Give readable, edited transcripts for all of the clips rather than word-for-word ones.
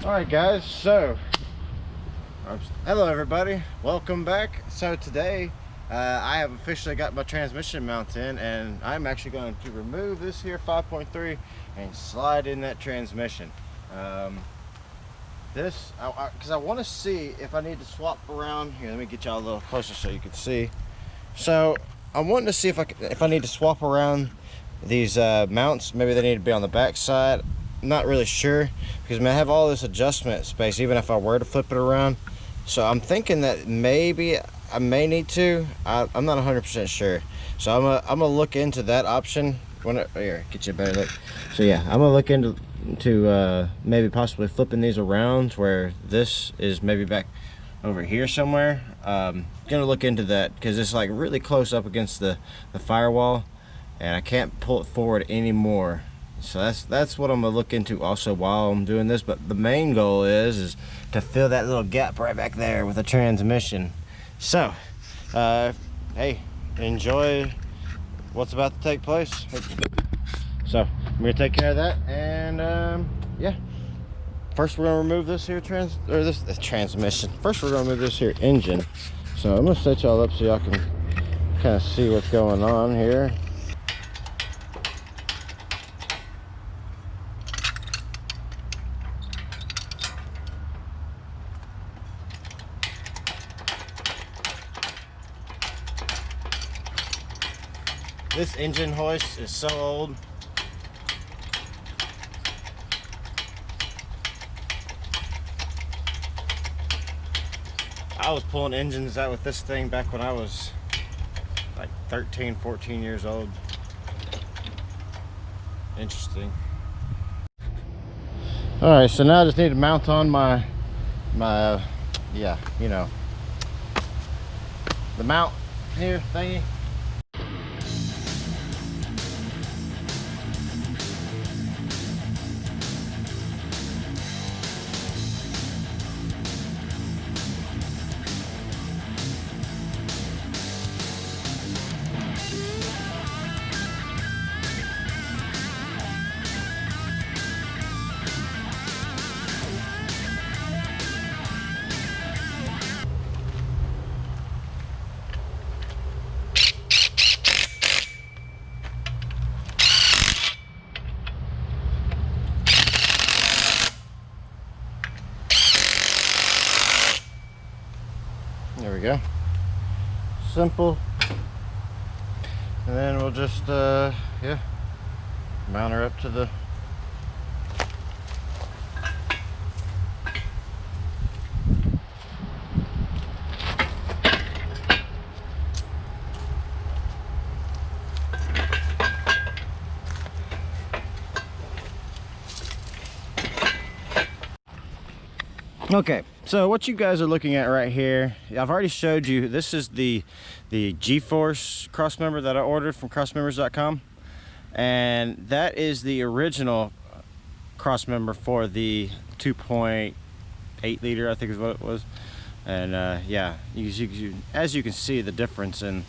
Alright guys, so hello everybody, welcome back. So today I have officially got my transmission mount in, and I'm actually going to remove this here 5.3 and slide in that transmission. Because I want to see if I need to swap around here. Let me get y'all a little closer so you can see. So I'm wanting to see if I need to swap around these mounts. Maybe they need to be on the back side. I'm not really sure, because I have all this adjustment space even if I were to flip it around. So I'm thinking that maybe I may need to. I'm not 100% sure. So I'm gonna look into that option. Here, get you a better look. So yeah, I'm gonna look into maybe possibly flipping these around where this is maybe back over here somewhere. Gonna look into that because it's like really close up against the firewall, and I can't pull it forward anymore. So that's what I'm gonna look into also while I'm doing this. But the main goal is to fill that little gap right back there with a transmission. So hey, enjoy what's about to take place. So I'm gonna take care of that, and yeah, first we're gonna remove this here transmission. First we're gonna remove this here engine. So I'm gonna set y'all up so y'all can kind of see what's going on here. This engine hoist is so old. I was pulling engines out with this thing back when I was like 13, 14 years old. Interesting. Alright, so now I just need to mount on my yeah, you know, the mount here thingy. There we go. Simple. And then we'll just yeah, mount her up to the Okay, so what you guys are looking at right here, I've already showed you. This is the G-Force crossmember that I ordered from crossmembers.com, and that is the original crossmember for the 2.8 liter, I think is what it was. And yeah, as you can see the difference in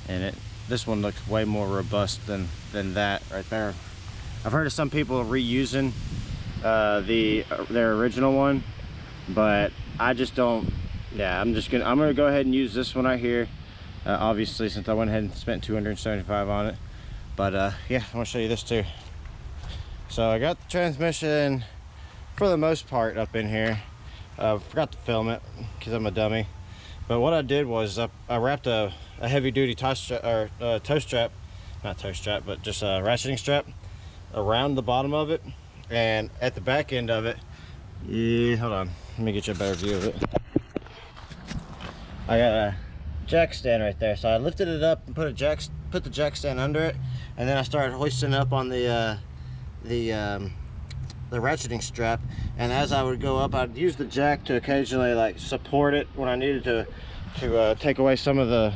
it. This one looks way more robust than that right there. I've heard of some people reusing their original one, but I just don't. Yeah, I'm gonna go ahead and use this one right here, obviously, since I went ahead and spent $275 on it. But yeah, I want to show you this too. So I got the transmission for the most part up in here. Forgot to film it because I'm a dummy. But what I did was I wrapped a heavy duty toe strap, not toe strap, but just a ratcheting strap around the bottom of it, and at the back end of it. Yeah, hold on. Let me get you a better view of it. I got a jack stand right there, so I lifted it up and put the jack stand under it, and then I started hoisting it up on the ratcheting strap. And as I would go up, I'd use the jack to occasionally like support it when I needed to take away some of the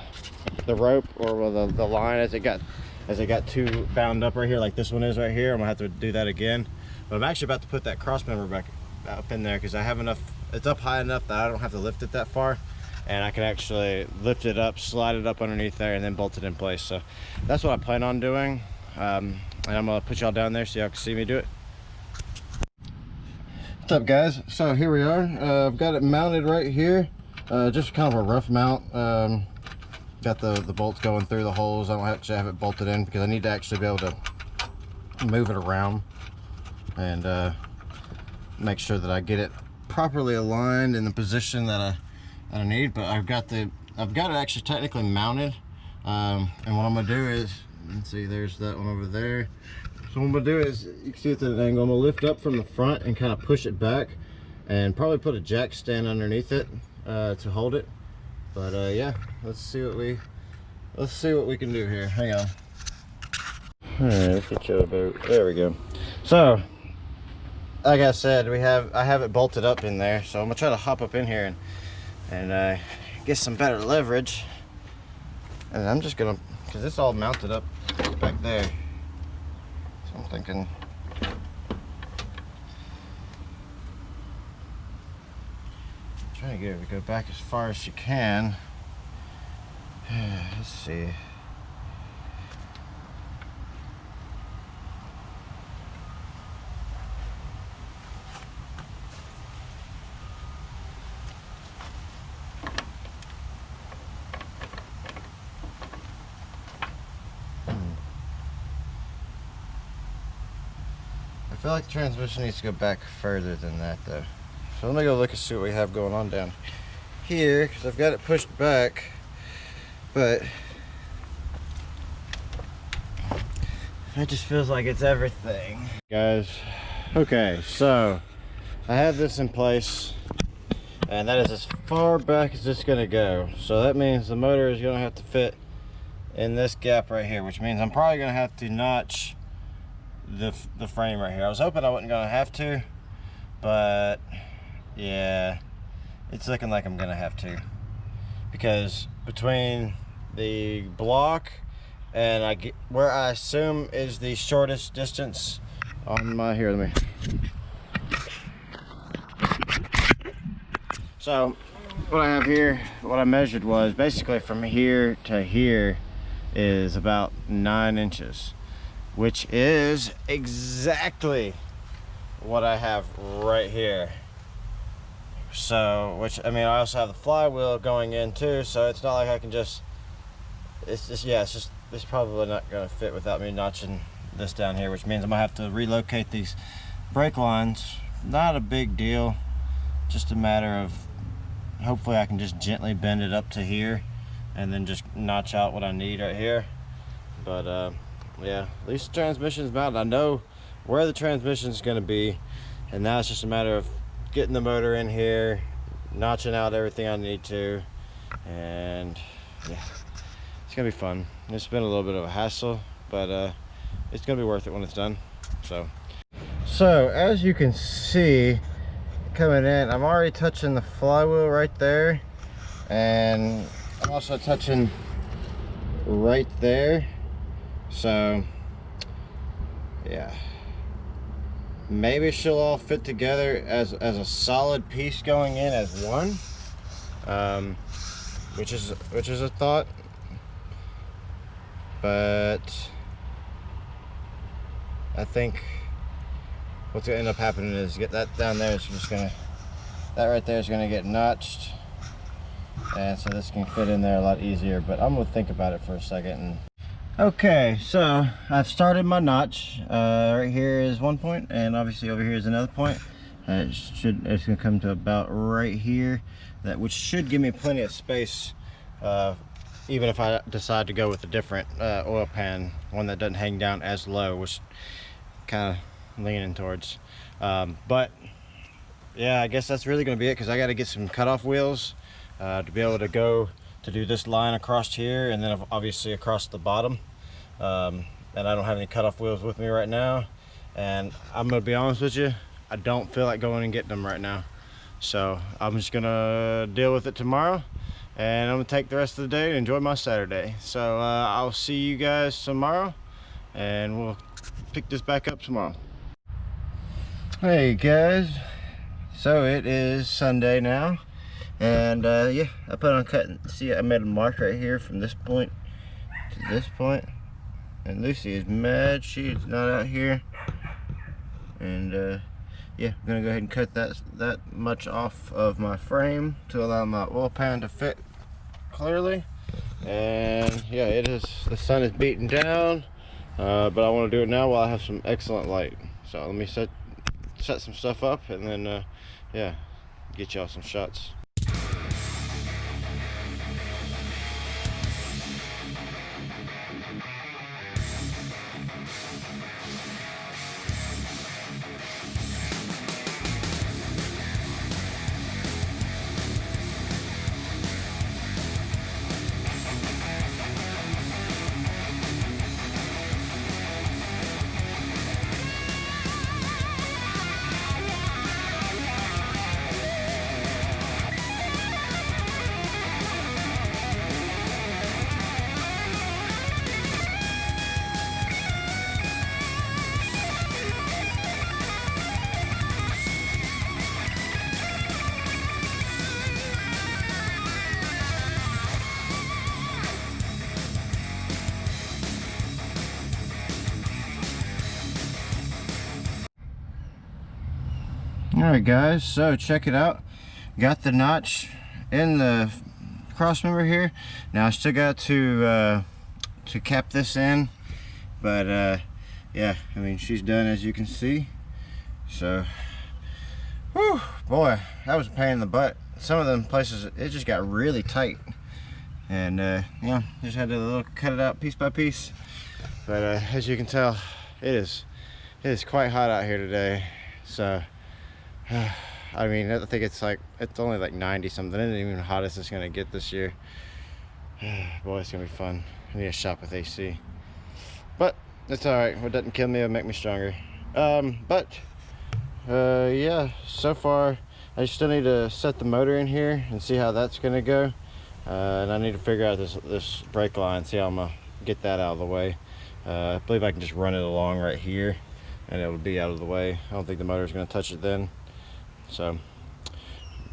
rope or the line as it got too bound up right here, like this one is right here. I'm gonna have to do that again. But I'm actually about to put that cross member back up in there because I have enough. It's up high enough that I don't have to lift it that far, and I can actually lift it up, slide it up underneath there, and then bolt it in place. So that's what I plan on doing, and I'm gonna put y'all down there so y'all can see me do it. What's up, guys? So here we are. I've got it mounted right here. Just kind of a rough mount. Got the bolts going through the holes. I don't actually have it bolted in because I need to actually be able to move it around and make sure that I get it properly aligned in the position that I need. But I've got it actually technically mounted. And what I'm gonna do is, let's see, there's that one over there. So what I'm gonna do is, you can see it's at an angle. I'm gonna lift up from the front and kind of push it back, and probably put a jack stand underneath it to hold it. But yeah, let's see what we can do here. Hang on. All right, let's get you a boat. There we go. So, like I said, I have it bolted up in there. So I'm gonna try to hop up in here and get some better leverage. And I'm just gonna, because it's all mounted up back there. So I'm thinking, trying to get it to go back as far as you can. Let's see. I feel like the transmission needs to go back further than that though. So let me go look and see what we have going on down here, because I've got it pushed back, but it just feels like it's everything. Guys, okay, so I have this in place, and that is as far back as it's gonna go. So that means the motor is gonna have to fit in this gap right here, which means I'm probably gonna have to notch the frame right here. I was hoping I wasn't gonna have to, but yeah, it's looking like I'm gonna have to, because between the block and where I assume is the shortest distance on my, here, let me. So what I have here, what I measured was basically from here to here is about 9 inches, which is exactly what I have right here. So, which, I mean, I also have the flywheel going in too, so it's not like I can just, it's probably not gonna fit without me notching this down here, which means I'm gonna have to relocate these brake lines. Not a big deal, just a matter of, hopefully I can just gently bend it up to here and then just notch out what I need right here. But yeah, at least the transmission's mounted. I know where the transmission's gonna be, and now it's just a matter of getting the motor in here, notching out everything I need to, and yeah, it's gonna be fun. It's been a little bit of a hassle, but it's gonna be worth it when it's done. So as you can see, coming in, I'm already touching the flywheel right there, and I'm also touching right there. So yeah, maybe she'll all fit together as a solid piece going in as one, which is a thought. But I think what's gonna end up happening is, get that down there, it's just gonna, that right there is gonna get notched, and so this can fit in there a lot easier. But I'm gonna think about it for a second. Okay, so I've started my notch. Right here is one point, and obviously over here is another point. It's gonna come to about right here, which should give me plenty of space, even if I decide to go with a different oil pan, one that doesn't hang down as low, which kind of leaning towards. But yeah, I guess that's really gonna be it, because I got to get some cutoff wheels to be able to go to do this line across here, and then obviously across the bottom. And I don't have any cutoff wheels with me right now, and I'm gonna be honest with you, I don't feel like going and getting them right now. So I'm just gonna deal with it tomorrow, and I'm gonna take the rest of the day and enjoy my Saturday. So I'll see you guys tomorrow, and we'll pick this back up tomorrow. Hey guys, so it is Sunday now, and yeah, I put on cut. See, I made a mark right here from this point to this point, and Lucy is mad she's not out here, and yeah, I'm gonna go ahead and cut that much off of my frame to allow my oil pan to fit clearly. And yeah, it is, the sun is beating down, but I want to do it now while I have some excellent light. So let me set some stuff up, and then yeah, get y'all some shots. Alright guys, so check it out. Got the notch in the cross member here. Now I still got to cap this in, but yeah, I mean, she's done, as you can see. So, whew, boy, that was a pain in the butt. Some of them places, it just got really tight. And yeah, just had to cut it out piece by piece. But as you can tell, it is quite hot out here today. So I mean, I think it's only like 90 something. It isn't even the hottest it's gonna get this year. Boy, it's gonna be fun. I need to shop with AC, but it's all right. What doesn't kill me will make me stronger. Yeah, so far I still need to set the motor in here and see how that's gonna go, and I need to figure out this brake line, see how I'm gonna get that out of the way. I believe I can just run it along right here and it'll be out of the way. I don't think the motor's gonna touch it then. So,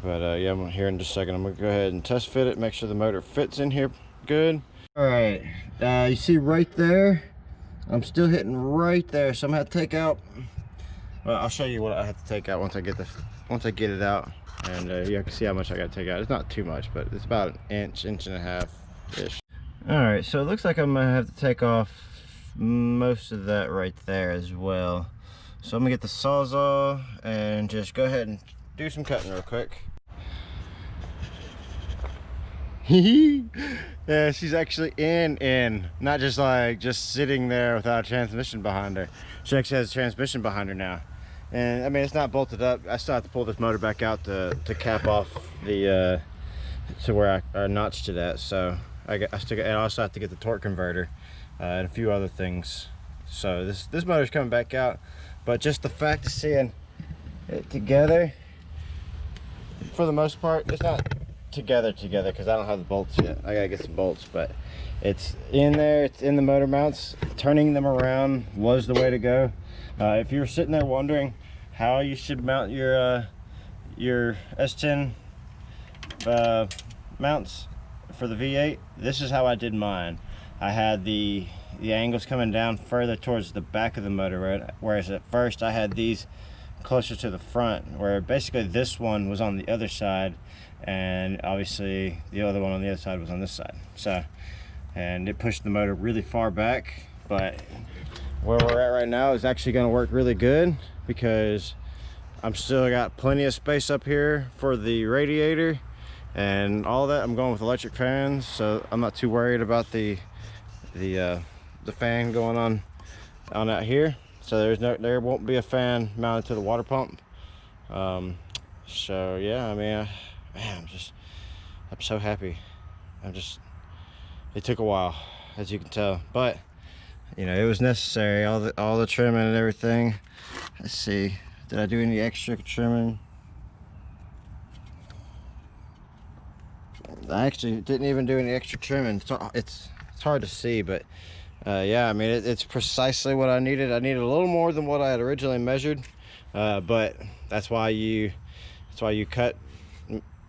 but yeah, I'm here in just a second. I'm gonna go ahead and test fit it, make sure the motor fits in here good. All right, you see right there, I'm still hitting right there, so I'm gonna have to take out, well, I'll show you what I have to take out once I get it out, and you can see how much I gotta take out. It's not too much, but it's about an inch and a half ish. All right, so it looks like I'm gonna have to take off most of that right there as well. So I'm gonna get the Sawzall and just go ahead and do some cutting real quick. Yeah, she's actually in, not just sitting there without a transmission behind her. She actually has a transmission behind her now. And I mean, it's not bolted up. I still have to pull this motor back out to cap off the to where I notched it at. So I also have to get the torque converter and a few other things. So this motor's coming back out. But just the fact of seeing it together, for the most part, it's not together because I don't have the bolts yet. I gotta get some bolts, but it's in there, it's in the motor mounts. Turning them around was the way to go. If you're sitting there wondering how you should mount your S10 mounts for the V8, this is how I did mine. I had the angles coming down further towards the back of the motor, whereas at first I had these closer to the front, where basically this one was on the other side and obviously the other one on the other side was on this side. So, and it pushed the motor really far back, but where we're at right now is actually going to work really good because I'm still got plenty of space up here for the radiator and all that. I'm going with electric fans, so I'm not too worried about the fan going on out here. So there won't be a fan mounted to the water pump. So yeah, I mean, man, I'm so happy. It took a while, as you can tell, but you know, it was necessary. All the trimming and everything. Let's see, did I do any extra trimming? I actually didn't even do any extra trimming. It's hard to see, but yeah, I mean, it's precisely what I needed. I needed a little more than what I had originally measured, but that's why you cut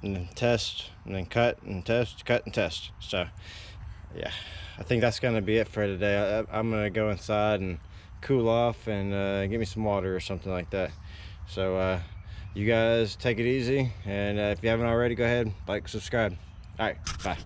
and test and then cut and test, cut and test. So yeah, I think that's gonna be it for today. I'm gonna go inside and cool off and get me some water or something like that. So you guys take it easy, and if you haven't already, go ahead, like, subscribe. All right, bye.